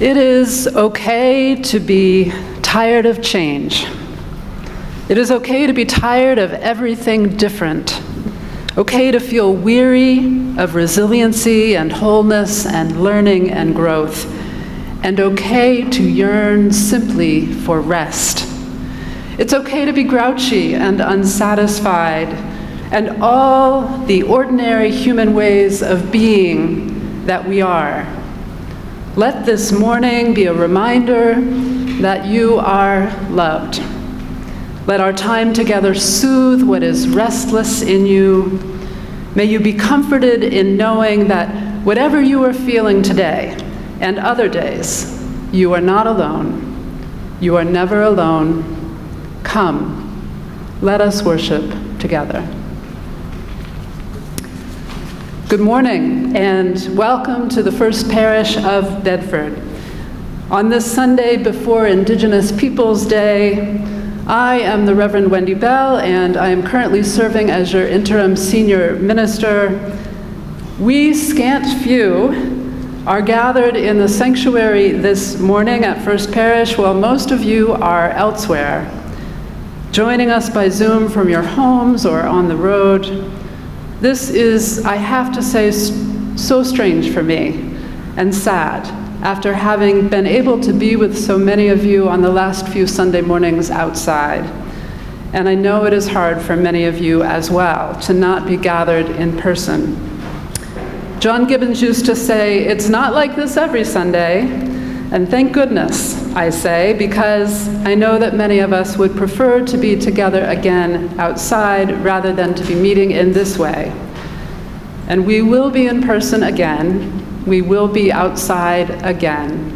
It is okay to be tired of change. It is okay to be tired of everything different. Okay to feel weary of resiliency and wholeness and learning and growth. And okay to yearn simply for rest. It's okay to be grouchy and unsatisfied, and all the ordinary human ways of being that we are. Let this morning be a reminder that you are loved. Let our time together soothe what is restless in you. May you be comforted in knowing that whatever you are feeling today and other days, you are not alone. You are never alone. Come, let us worship together. Good morning, and welcome to the First Parish of Bedford. On this Sunday before Indigenous Peoples Day, I am the Reverend Wendy Bell, and I am currently serving as your interim senior minister. We scant few are gathered in the sanctuary this morning at First Parish, while most of you are elsewhere, joining us by Zoom from your homes or on the road. This is, I have to say, so strange for me and sad after having been able to be with so many of you on the last few Sunday mornings outside. And I know it is hard for many of you as well to not be gathered in person. John Gibbons used to say, "It's not like this every Sunday," and thank goodness, I say, because I know that many of us would prefer to be together again outside rather than to be meeting in this way. And we will be in person again. We will be outside again.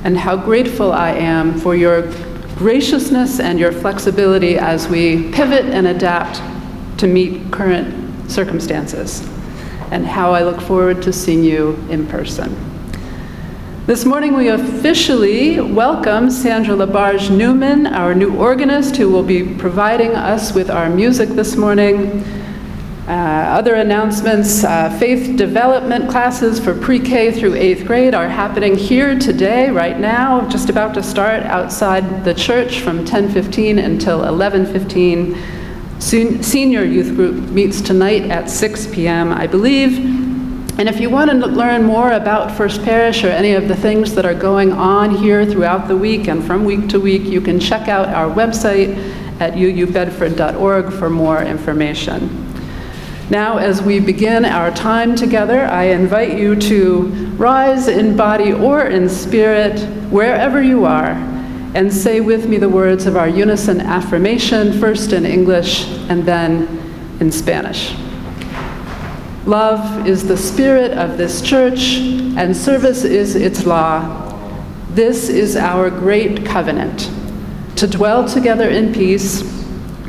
And how grateful I am for your graciousness and your flexibility as we pivot and adapt to meet current circumstances, and how I look forward to seeing you in person. This morning we officially welcome Sandra LaBarge Newman, our new organist, who will be providing us with our music this morning. Other announcements, faith development classes for pre-K through 8th grade are happening here today, right now, just about to start outside the church from 10:15 until 11:15. Senior youth group meets tonight at 6 p.m., I believe. And if you want to learn more about First Parish or any of the things that are going on here throughout the week and from week to week, you can check out our website at uubedford.org for more information. Now, as we begin our time together, I invite you to rise in body or in spirit, wherever you are, and say with me the words of our unison affirmation, first in English and then in Spanish. Love is the spirit of this church, and service is its law. This is our great covenant, to dwell together in peace,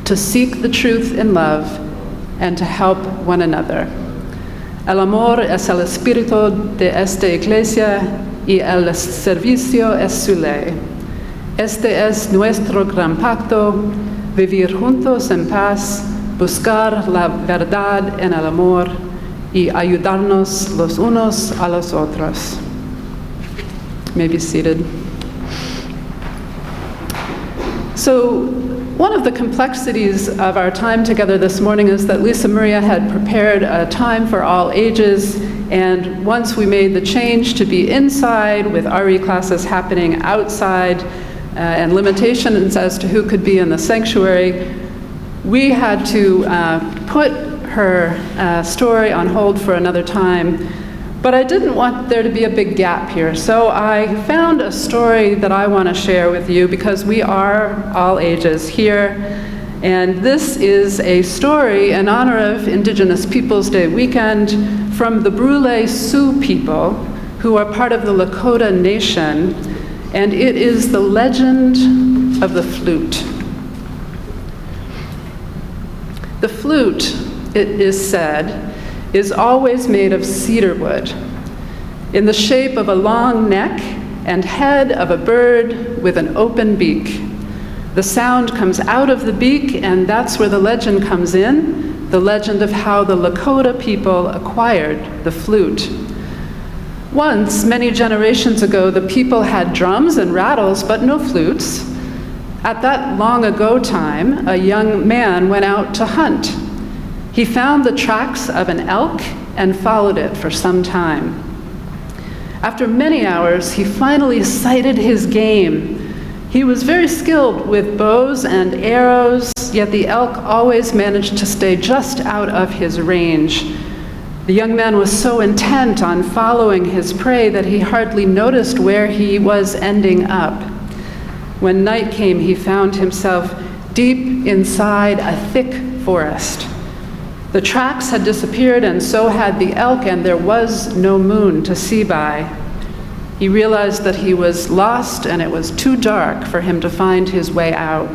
to seek the truth in love, and to help one another. El amor es el espíritu de esta iglesia, y el servicio es su ley. Este es nuestro gran pacto, vivir juntos en paz, buscar la verdad en el amor, y ayudarnos los unos a los otros. You may be seated. So, one of the complexities of our time together this morning is that Lisa Maria had prepared a time for all ages, and once we made the change to be inside with RE classes happening outside and limitations as to who could be in the sanctuary, we had to put her story on hold for another time. But I didn't want there to be a big gap here, so I found a story that I want to share with you because we are all ages here. And this is a story in honor of Indigenous Peoples Day weekend from the Brule Sioux people, who are part of the Lakota Nation, and it is the legend of the flute. The flute, it is said, is always made of cedar wood, in the shape of a long neck and head of a bird with an open beak. The sound comes out of the beak, and that's where the legend comes in, the legend of how the Lakota people acquired the flute. Once, many generations ago, the people had drums and rattles, but no flutes. At that long ago time, a young man went out to hunt. He found the tracks of an elk and followed it for some time. After many hours, he finally sighted his game. He was very skilled with bows and arrows, yet the elk always managed to stay just out of his range. The young man was so intent on following his prey that he hardly noticed where he was ending up. When night came, he found himself deep inside a thick forest. The tracks had disappeared, and so had the elk, and there was no moon to see by. He realized that he was lost, and it was too dark for him to find his way out.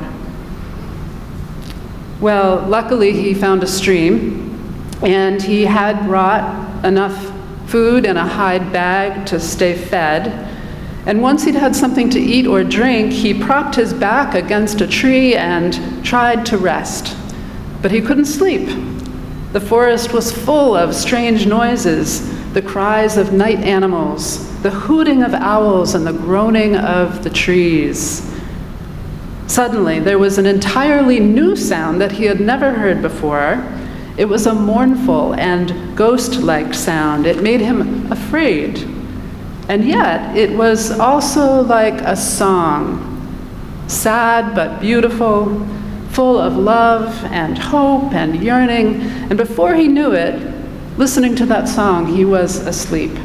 Well, luckily he found a stream, and he had brought enough food in a hide bag to stay fed. And once he'd had something to eat or drink, he propped his back against a tree and tried to rest. But he couldn't sleep. The forest was full of strange noises, the cries of night animals, the hooting of owls, and the groaning of the trees. Suddenly, there was an entirely new sound that he had never heard before. It was a mournful and ghost-like sound. It made him afraid. And yet, it was also like a song, sad but beautiful, full of love and hope and yearning. And before he knew it, listening to that song, he was asleep.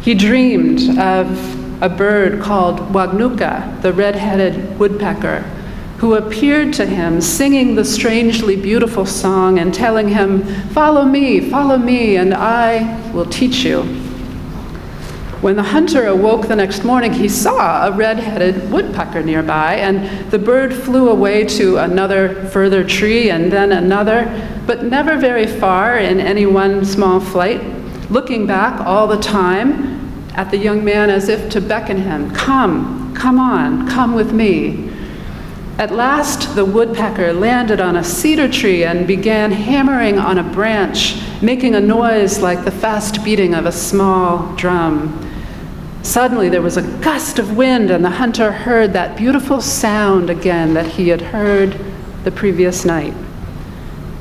He dreamed of a bird called Wagnuka, the red-headed woodpecker, who appeared to him singing the strangely beautiful song and telling him, follow me, and I will teach you." When the hunter awoke the next morning, he saw a red-headed woodpecker nearby, and the bird flew away to another further tree and then another, but never very far in any one small flight, looking back all the time at the young man as if to beckon him, come on, come with me. At last, the woodpecker landed on a cedar tree and began hammering on a branch, making a noise like the fast beating of a small drum. Suddenly, there was a gust of wind, and the hunter heard that beautiful sound again that he had heard the previous night.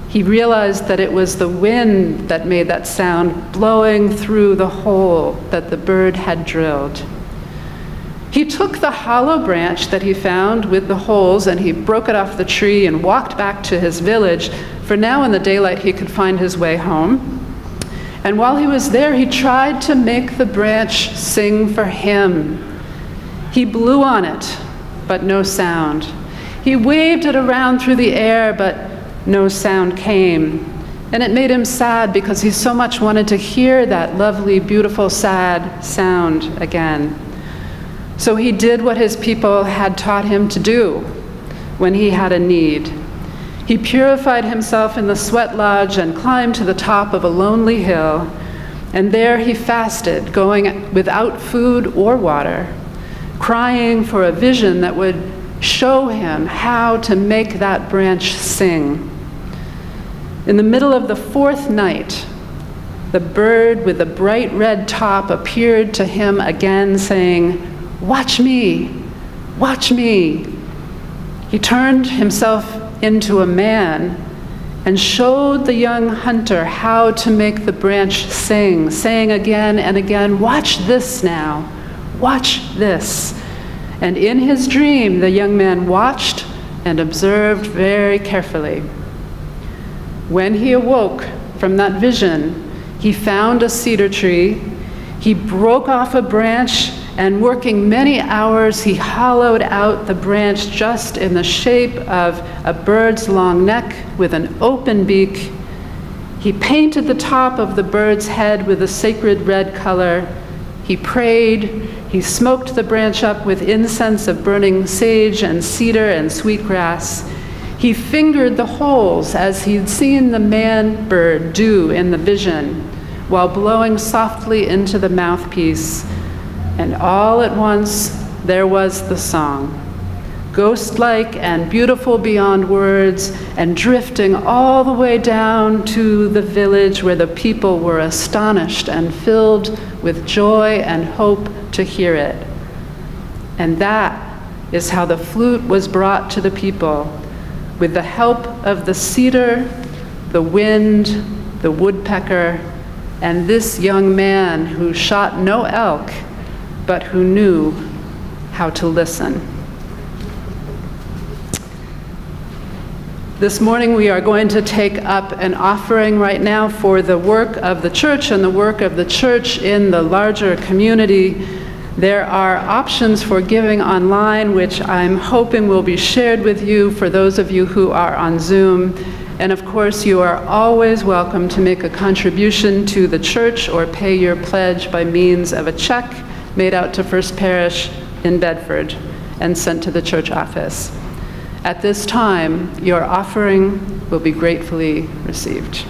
He realized that it was the wind that made that sound, blowing through the hole that the bird had drilled. He took the hollow branch that he found with the holes, and he broke it off the tree and walked back to his village, for now in the daylight he could find his way home. And while he was there, he tried to make the branch sing for him. He blew on it, but no sound. He waved it around through the air, but no sound came. And it made him sad because he so much wanted to hear that lovely, beautiful, sad sound again. So he did what his people had taught him to do when he had a need. He purified himself in the sweat lodge and climbed to the top of a lonely hill, and there he fasted, going without food or water, crying for a vision that would show him how to make that branch sing. In the middle of the fourth night, the bird with the bright red top appeared to him again, saying, "Watch me, watch me." He turned himself into a man and showed the young hunter how to make the branch sing, saying again and again, "Watch this now, watch this." And in his dream, the young man watched and observed very carefully. When he awoke from that vision, he found a cedar tree. He broke off a branch, and working many hours, he hollowed out the branch just in the shape of a bird's long neck with an open beak. He painted the top of the bird's head with a sacred red color. He prayed. He smoked the branch up with incense of burning sage and cedar and sweetgrass. He fingered the holes as he'd seen the man bird do in the vision, while blowing softly into the mouthpiece. And all at once, there was the song. ghost-like and beautiful beyond words, and drifting all the way down to the village where the people were astonished and filled with joy and hope to hear it. And that is how the flute was brought to the people, with the help of the cedar, the wind, the woodpecker, and this young man who shot no elk, but who knew how to listen. This morning we are going to take up an offering right now for the work of the church and the work of the church in the larger community. There are options for giving online, which I'm hoping will be shared with you for those of you who are on Zoom. And of course, you are always welcome to make a contribution to the church or pay your pledge by means of a check made out to First Parish in Bedford and sent to the church office. At this time, your offering will be gratefully received.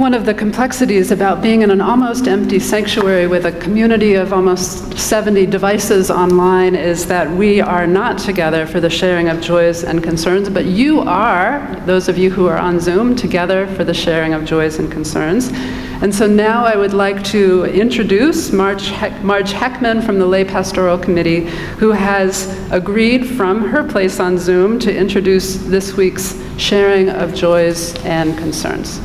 One of the complexities about being in an almost empty sanctuary with a community of almost 70 devices online is that we are not together for the sharing of joys and concerns, but you are, those of you who are on Zoom, together for the sharing of joys and concerns. And so now I would like to introduce Marge Heckman from the Lay Pastoral Committee, who has agreed from her place on Zoom to introduce this week's sharing of joys and concerns.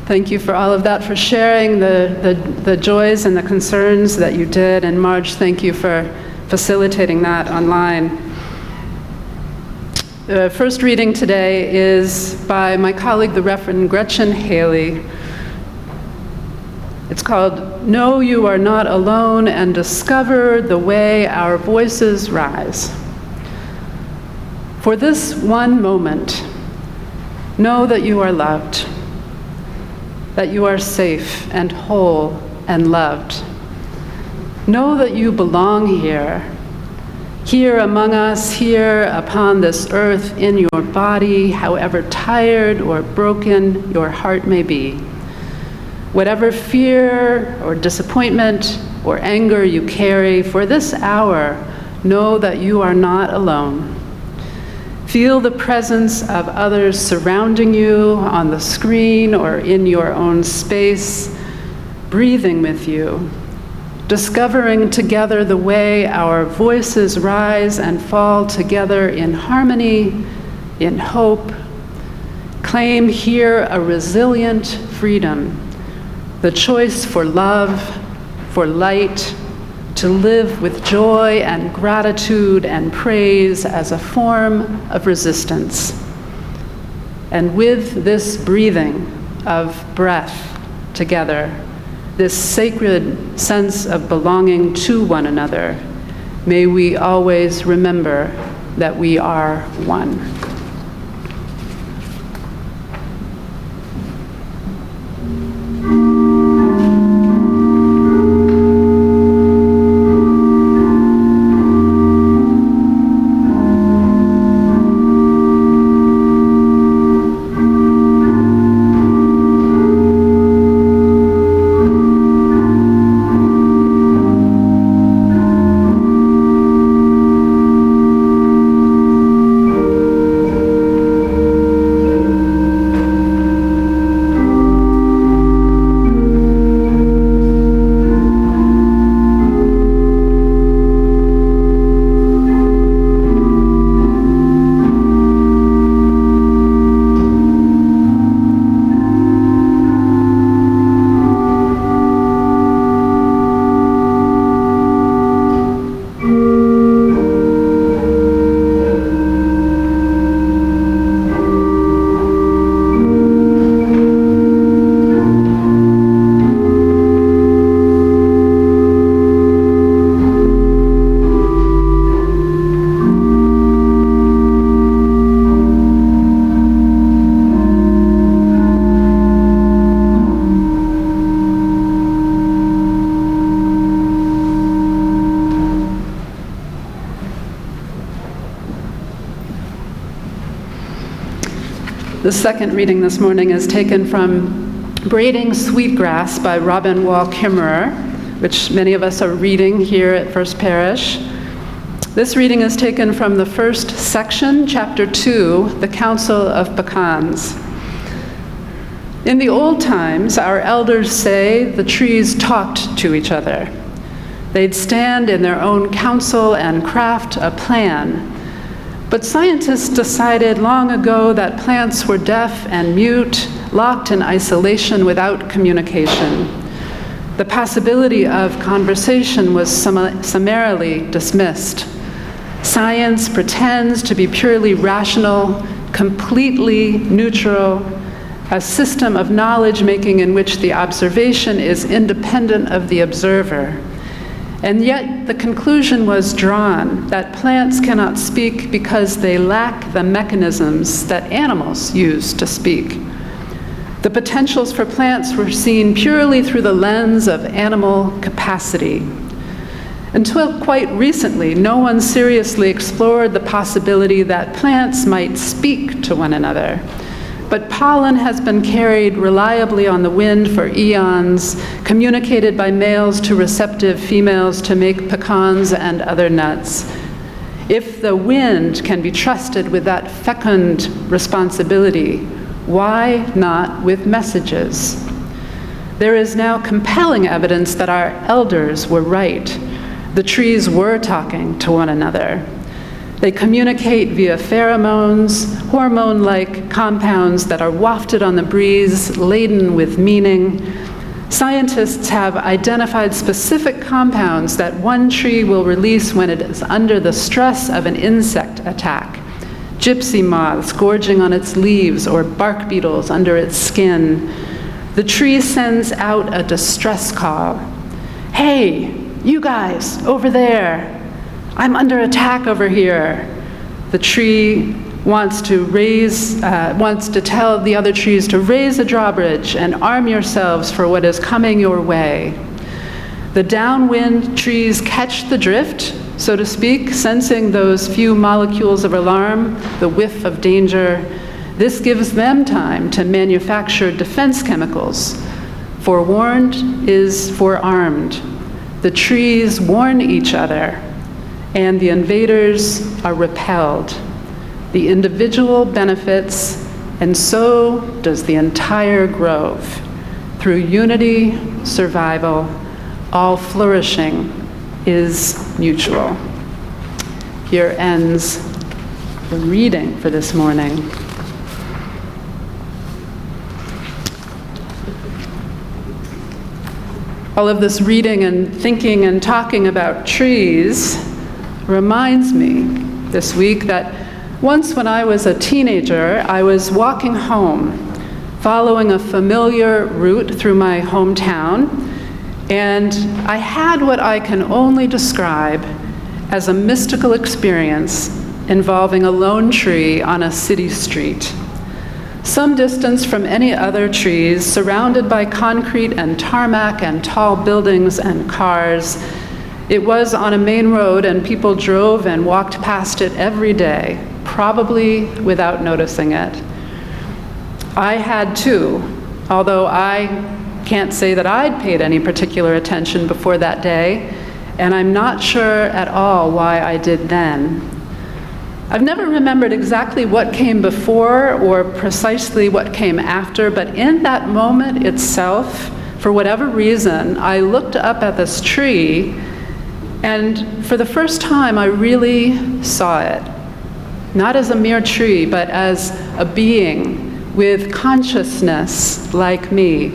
Thank you for all of that, for sharing the joys and the concerns that you did. And Marge, thank you for facilitating that online. The first reading today is by my colleague, the Reverend Gretchen Haley. It's called "Know You Are Not Alone and Discover the Way Our Voices Rise." For this one moment, know that you are loved, that you are safe and whole and loved. Know that you belong here among us, here upon this earth, in your body, however tired or broken your heart may be. Whatever fear or disappointment or anger you carry, for this hour, know that you are not alone. Feel the presence of others surrounding you on the screen or in your own space, breathing with you, discovering together the way our voices rise and fall together in harmony, in hope. Claim here a resilient freedom, the choice for love, for light, to live with joy and gratitude and praise as a form of resistance. And with this breathing of breath together, this sacred sense of belonging to one another, may we always remember that we are one. The second reading this morning is taken from Braiding Sweetgrass by Robin Wall Kimmerer, which many of us are reading here at First Parish. This reading is taken from the first section, chapter 2, the Council of Pecans. In the old times, our elders say the trees talked to each other. They'd stand in their own council and craft a plan. But scientists decided long ago that plants were deaf and mute, locked in isolation without communication. The possibility of conversation was summarily dismissed. Science pretends to be purely rational, completely neutral, a system of knowledge-making in which the observation is independent of the observer. And yet the conclusion was drawn that plants cannot speak because they lack the mechanisms that animals use to speak. The potentials for plants were seen purely through the lens of animal capacity. Until quite recently, no one seriously explored the possibility that plants might speak to one another. But pollen has been carried reliably on the wind for eons, communicated by males to receptive females to make pecans and other nuts. If the wind can be trusted with that fecund responsibility, why not with messages? There is now compelling evidence that our elders were right. The trees were talking to one another. They communicate via pheromones, hormone-like compounds that are wafted on the breeze, laden with meaning. Scientists have identified specific compounds that one tree will release when it is under the stress of an insect attack. Gypsy moths gorging on its leaves or bark beetles under its skin. The tree sends out a distress call. Hey, you guys, over there. I'm under attack over here. The tree wants to tell the other trees to raise a drawbridge and arm yourselves for what is coming your way. The downwind trees catch the drift, so to speak, sensing those few molecules of alarm, the whiff of danger. This gives them time to manufacture defense chemicals. Forewarned is forearmed. The trees warn each other, and the invaders are repelled. The individual benefits, and so does the entire grove. Through unity, survival, all flourishing is mutual. Here ends the reading for this morning. All of this reading and thinking and talking about trees reminds me this week that once when I was a teenager, I was walking home, following a familiar route through my hometown, and I had what I can only describe as a mystical experience involving a lone tree on a city street. Some distance from any other trees, surrounded by concrete and tarmac and tall buildings and cars. It was on a main road, and people drove and walked past it every day, probably without noticing it. I had too, although I can't say that I'd paid any particular attention before that day, and I'm not sure at all why I did then. I've never remembered exactly what came before or precisely what came after, but in that moment itself, for whatever reason, I looked up at this tree, and for the first time I really saw it. Not as a mere tree, but as a being with consciousness like me.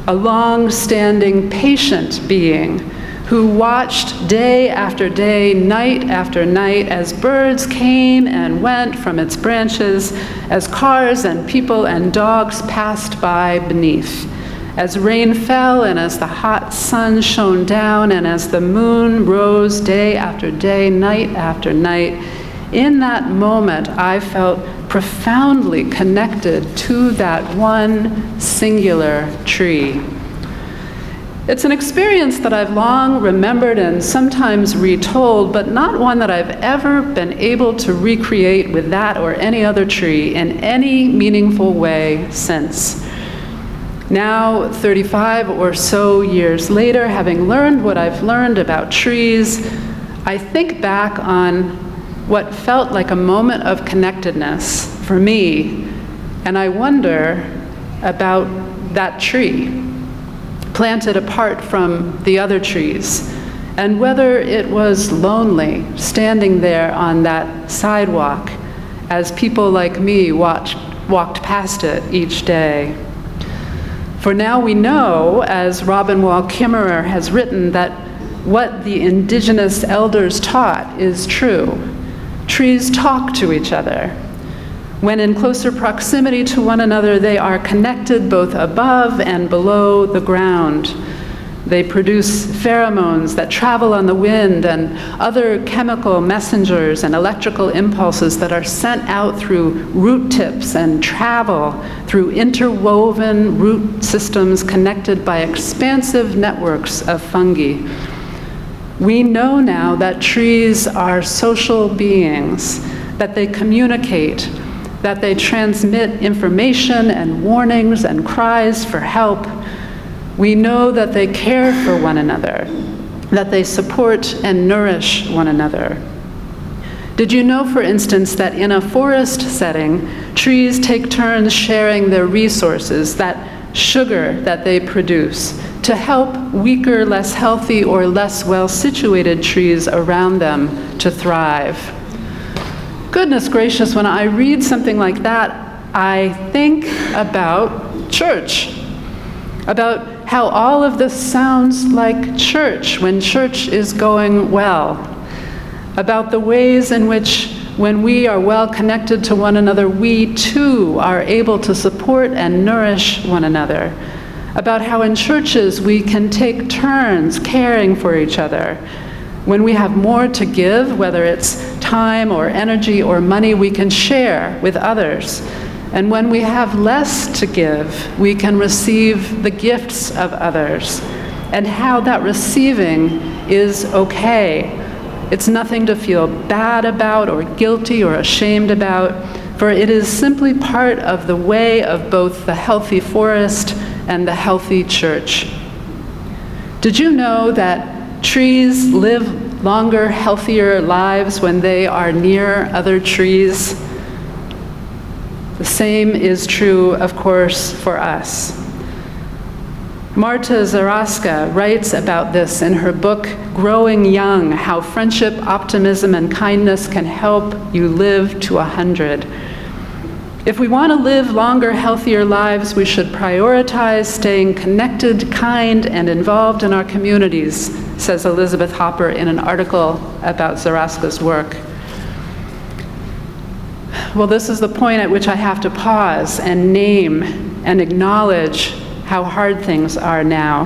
A long-standing, patient being who watched day after day, night after night, as birds came and went from its branches, as cars and people and dogs passed by beneath, as rain fell and as the hot sun shone down and as the moon rose day after day, night after night. In that moment, I felt profoundly connected to that one singular tree. It's an experience that I've long remembered and sometimes retold, but not one that I've ever been able to recreate with that or any other tree in any meaningful way since. Now, 35 or so years later, having learned what I've learned about trees, I think back on what felt like a moment of connectedness for me, and I wonder about that tree, planted apart from the other trees, and whether it was lonely standing there on that sidewalk as people like me walked past it each day. For now we know, as Robin Wall Kimmerer has written, that what the indigenous elders taught is true. Trees talk to each other. When in closer proximity to one another, they are connected both above and below the ground. They produce pheromones that travel on the wind and other chemical messengers and electrical impulses that are sent out through root tips and travel through interwoven root systems connected by expansive networks of fungi. We know now that trees are social beings, that they communicate, that they transmit information and warnings and cries for help. We know that they care for one another, that they support and nourish one another. Did you know, for instance, that in a forest setting, trees take turns sharing their resources, that sugar that they produce, to help weaker, less healthy, or less well-situated trees around them to thrive? Goodness gracious, when I read something like that, I think about church, about how all of this sounds like church when church is going well, about the ways in which when we are well connected to one another, we too are able to support and nourish one another, about how in churches we can take turns caring for each other. When we have more to give, whether it's time or energy or money, we can share with others. And when we have less to give, we can receive the gifts of others. And how that receiving is okay. It's nothing to feel bad about or guilty or ashamed about, for it is simply part of the way of both the healthy forest and the healthy church. Did you know that trees live longer, healthier lives when they are near other trees? The same is true, of course, for us. Marta Zaraska writes about this in her book, Growing Young, How Friendship, Optimism, and Kindness Can Help You Live to 100. If we want to live longer, healthier lives, we should prioritize staying connected, kind, and involved in our communities, says Elizabeth Hopper in an article about Zaraska's work. Well, this is the point at which I have to pause and name and acknowledge how hard things are now,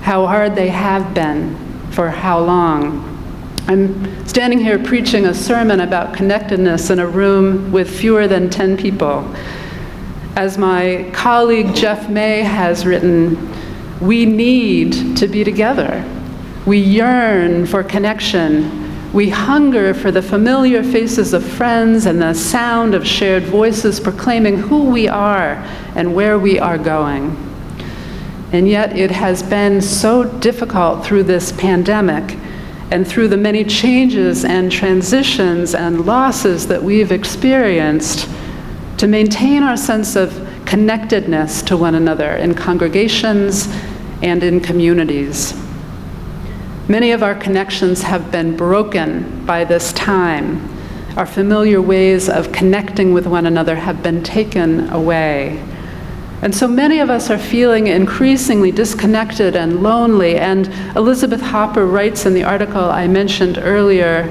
how hard they have been, for how long. I'm standing here preaching a sermon about connectedness in a room with fewer than 10 people. As my colleague Jeff May has written, we need to be together. We yearn for connection. We hunger for the familiar faces of friends and the sound of shared voices proclaiming who we are and where we are going. And yet it has been so difficult through this pandemic and through the many changes and transitions and losses that we've experienced to maintain our sense of connectedness to one another in congregations and in communities. Many of our connections have been broken by this time. Our familiar ways of connecting with one another have been taken away. And so many of us are feeling increasingly disconnected and lonely, and Elizabeth Hopper writes in the article I mentioned earlier,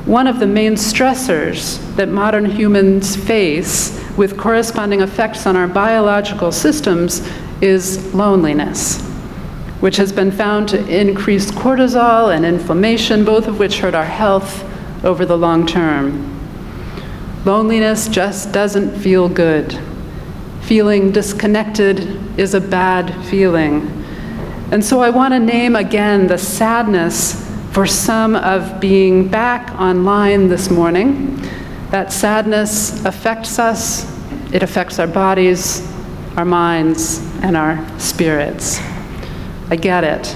one of the main stressors that modern humans face with corresponding effects on our biological systems is loneliness, which has been found to increase cortisol and inflammation, both of which hurt our health over the long term. Loneliness just doesn't feel good. Feeling disconnected is a bad feeling. And so I want to name again the sadness for some of being back online this morning. That sadness affects us. It affects our bodies, our minds, and our spirits. I get it,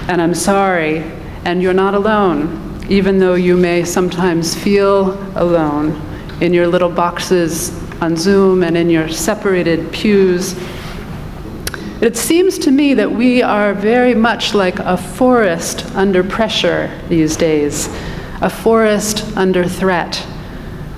and I'm sorry, and you're not alone, even though you may sometimes feel alone in your little boxes on Zoom and in your separated pews. It seems to me that we are very much like a forest under pressure these days, a forest under threat.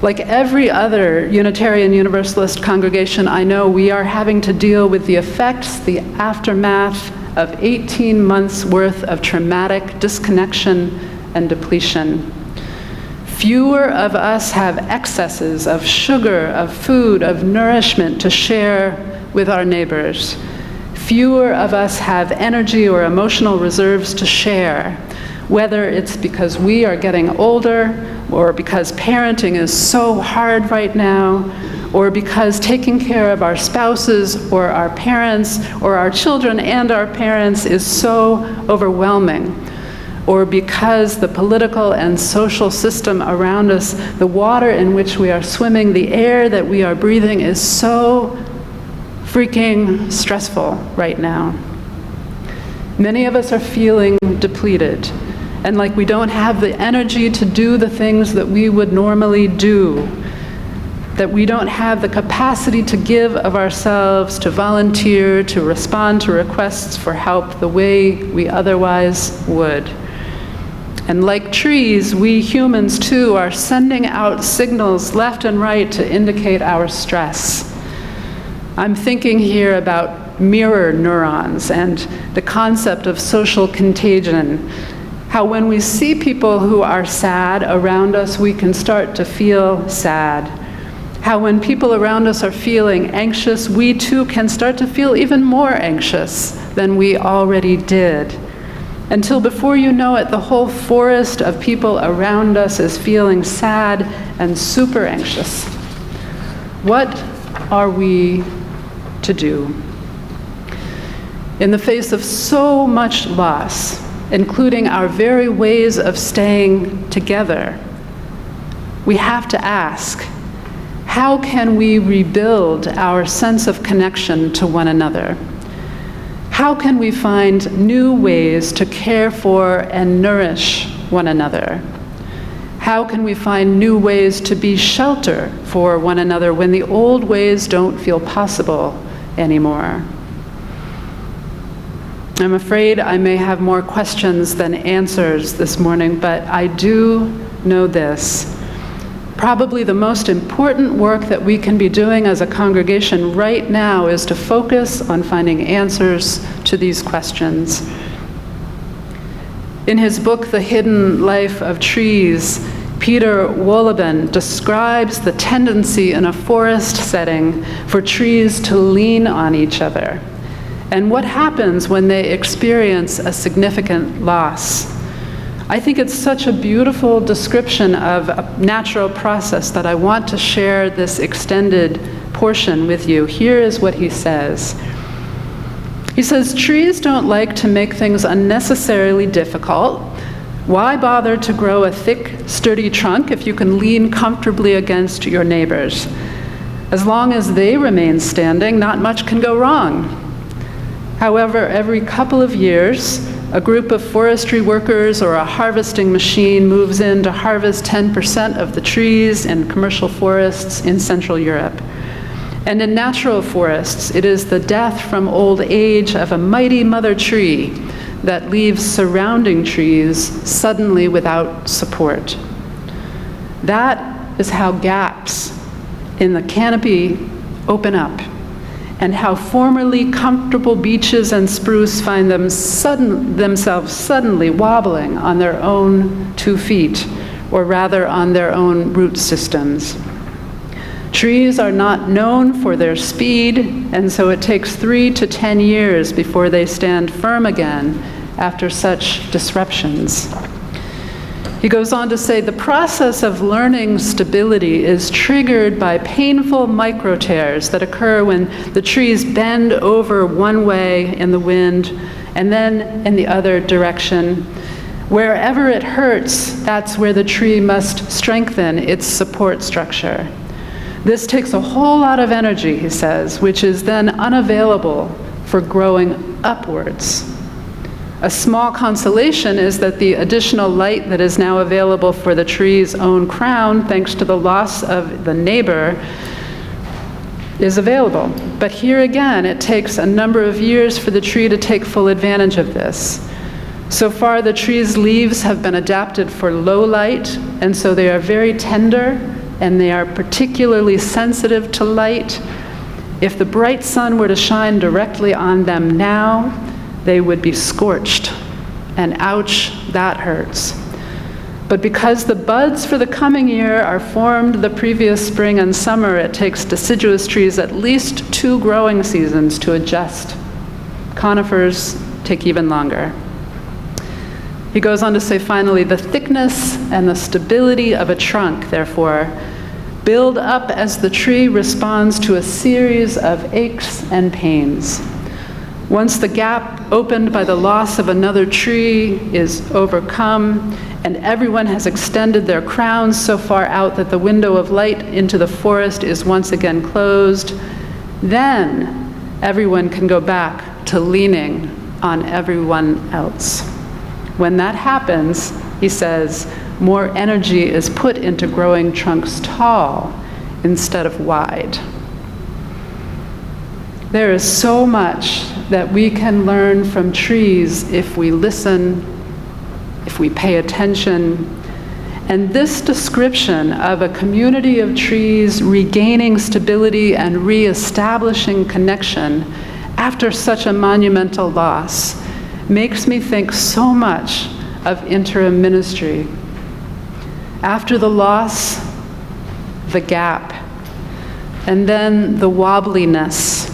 Like every other Unitarian Universalist congregation I know, we are having to deal with the effects, the aftermath of 18 months worth of traumatic disconnection and depletion. Fewer of us have excesses of sugar, of food, of nourishment to share with our neighbors. Fewer of us have energy or emotional reserves to share, whether it's because we are getting older, or because parenting is so hard right now, or because taking care of our spouses or our parents or our children and our parents is so overwhelming, or because the political and social system around us, the water in which we are swimming, the air that we are breathing is so freaking stressful right now. Many of us are feeling depleted and like we don't have the energy to do the things that we would normally do, that we don't have the capacity to give of ourselves, to volunteer, to respond to requests for help the way we otherwise would. And like trees, we humans too are sending out signals left and right to indicate our stress. I'm thinking here about mirror neurons and the concept of social contagion. How when we see people who are sad around us, we can start to feel sad. How when people around us are feeling anxious, we too can start to feel even more anxious than we already did. Until before you know it, the whole forest of people around us is feeling sad and super anxious. What are we to do? In the face of so much loss, including our very ways of staying together, we have to ask, how can we rebuild our sense of connection to one another? How can we find new ways to care for and nourish one another? How can we find new ways to be shelter for one another when the old ways don't feel possible anymore? I'm afraid I may have more questions than answers this morning, but I do know this. Probably the most important work that we can be doing as a congregation right now is to focus on finding answers to these questions. In his book, The Hidden Life of Trees, Peter Wohlleben describes the tendency in a forest setting for trees to lean on each other, and what happens when they experience a significant loss. I think it's such a beautiful description of a natural process that I want to share this extended portion with you. Here is what he says. He says, trees don't like to make things unnecessarily difficult. Why bother to grow a thick, sturdy trunk if you can lean comfortably against your neighbors? As long as they remain standing, not much can go wrong. However, every couple of years, a group of forestry workers or a harvesting machine moves in to harvest 10% of the trees in commercial forests in Central Europe. And in natural forests, it is the death from old age of a mighty mother tree that leaves surrounding trees suddenly without support. That is how gaps in the canopy open up, and how formerly comfortable beeches and spruce find themselves suddenly wobbling on their own 2 feet, or rather on their own root systems. Trees are not known for their speed, and so it takes 3 to 10 years before they stand firm again after such disruptions. He goes on to say, the process of learning stability is triggered by painful micro tears that occur when the trees bend over one way in the wind and then in the other direction. Wherever it hurts, that's where the tree must strengthen its support structure. This takes a whole lot of energy, he says, which is then unavailable for growing upwards. A small consolation is that the additional light that is now available for the tree's own crown, thanks to the loss of the neighbor, is available. But here again, it takes a number of years for the tree to take full advantage of this. So far, the tree's leaves have been adapted for low light, and so they are very tender, and they are particularly sensitive to light. If the bright sun were to shine directly on them now, they would be scorched, and ouch, that hurts. But because the buds for the coming year are formed the previous spring and summer, it takes deciduous trees at least 2 growing seasons to adjust. Conifers take even longer. He goes on to say, finally, the thickness and the stability of a trunk, therefore, build up as the tree responds to a series of aches and pains. Once the gap opened by the loss of another tree is overcome, and everyone has extended their crowns so far out that the window of light into the forest is once again closed, then everyone can go back to leaning on everyone else. When that happens, he says, more energy is put into growing trunks tall instead of wide. There is so much that we can learn from trees if we listen, if we pay attention. And this description of a community of trees regaining stability and reestablishing connection after such a monumental loss makes me think so much of interim ministry. After the loss, the gap, and then the wobbliness,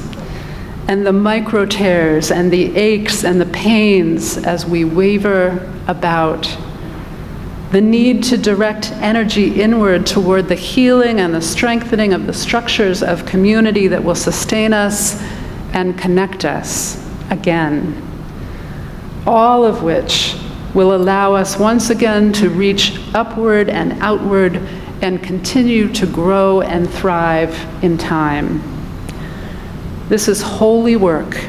and the micro tears, and the aches and the pains as we waver about. The need to direct energy inward toward the healing and the strengthening of the structures of community that will sustain us and connect us again. All of which will allow us once again to reach upward and outward and continue to grow and thrive in time. This is holy work,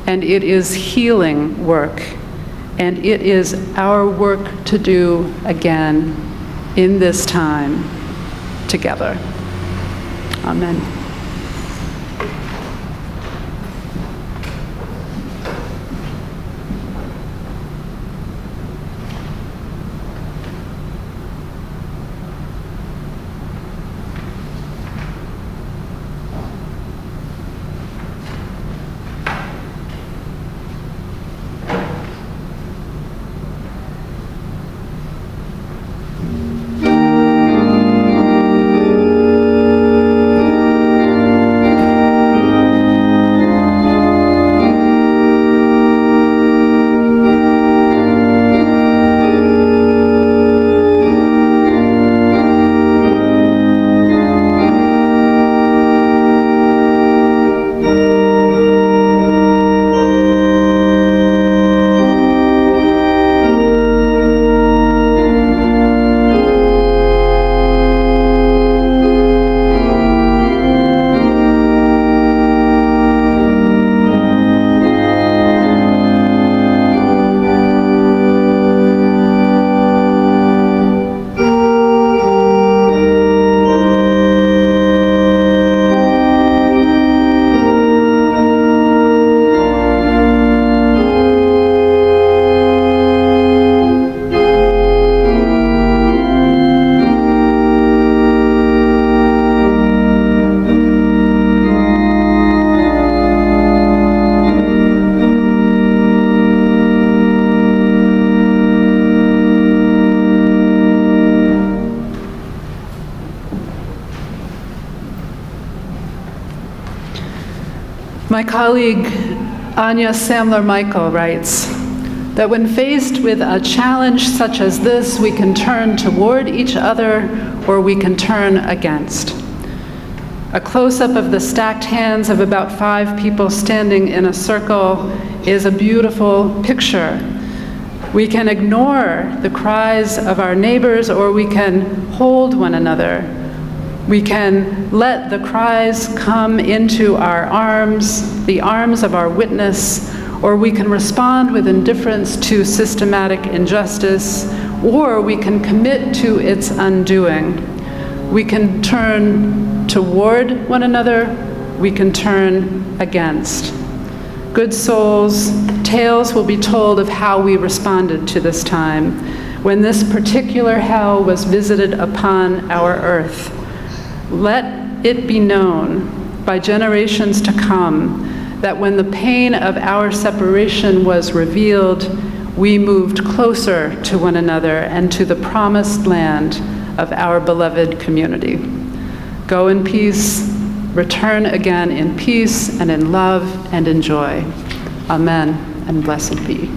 and it is healing work, and it is our work to do again in this time together. Amen. My colleague Anya Samler-Michael writes that when faced with a challenge such as this, we can turn toward each other or we can turn against. A close-up of the stacked hands of about 5 people standing in a circle is a beautiful picture. We can ignore the cries of our neighbors or we can hold one another. We can let the cries come into our arms, the arms of our witness, or we can respond with indifference to systematic injustice, or we can commit to its undoing. We can turn toward one another, we can turn against. Good souls, tales will be told of how we responded to this time, when this particular hell was visited upon our earth. Let it be known by generations to come that when the pain of our separation was revealed, we moved closer to one another and to the promised land of our beloved community. Go in peace, return again in peace and in love and in joy. Amen, and blessed be.